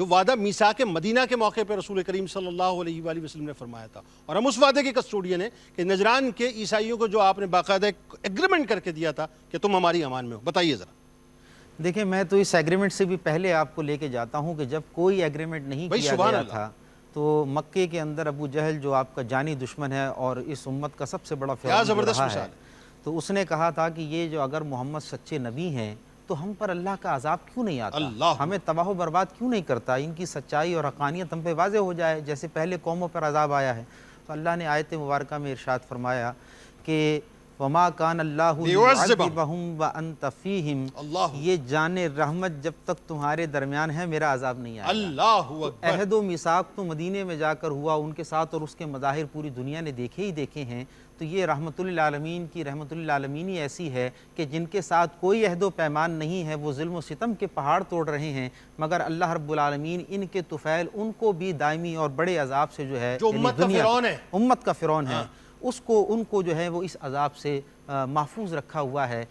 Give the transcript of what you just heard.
جو وعدہ میثاق مدینہ کے موقع پر رسول کریم صلی اللہ علیہ وآلہ وسلم نے فرمایا تھا، اور ہم اس وعدے کے کسٹوڈین ہیں کہ نجران کے عیسائیوں کو جو آپ نے باقاعدہ ایگریمنٹ کر کے دیا تھا کہ تم ہماری امان میں ہو، بتائیے ذرا۔ دیکھیں میں تو اس ایگریمنٹ سے بھی پہلے آپ کو لے کے جاتا ہوں کہ جب کوئی ایگریمنٹ نہیں کیا گیا تھا تو مکے کے اندر ابو جہل جو آپ کا جانی دشمن ہے اور اس امت کا سب سے بڑا فرعون رہا ہے، تو اس نے کہا تھا کہ یہ جو اگر محمد سچے نبی ہیں تو ہم پر اللہ کا عذاب کیوں نہیں آتا، ہمیں تباہ و برباد کیوں نہیں کرتا، ان کی سچائی اور حقانیت ہم پہ واضح ہو جائے جیسے پہلے قوموں پر عذاب آیا ہے۔ تو اللہ نے آیت مبارکہ میں ارشاد فرمایا کہ وَمَا كَانَ اللَّهُ لِيُعَذِّبَهُمْ وَأَنْتَ فِيهِمْ، یہ جان رحمت جب تک تمہارے درمیان ہے میرا عذاب نہیں آئے گا۔ عہد و میثاق تو مدینے میں جا کر ہوا ان کے ساتھ، اور اس کے مظاہر پوری دنیا نے دیکھے ہی دیکھے ہیں۔ تو یہ رحمت للعالمین کی رحمت للعالمین ہی ایسی ہے کہ جن کے ساتھ کوئی عہد و پیمان نہیں ہے وہ ظلم و ستم کے پہاڑ توڑ رہے ہیں، مگر اللہ رب العالمین ان کے طفیل ان کو بھی دائمی اور بڑے عذاب سے جو ہے، جو امت کا فرعون ہے، امت کا فرعون ہے، ان کو جو ہے وہ اس عذاب سے محفوظ رکھا ہوا ہے۔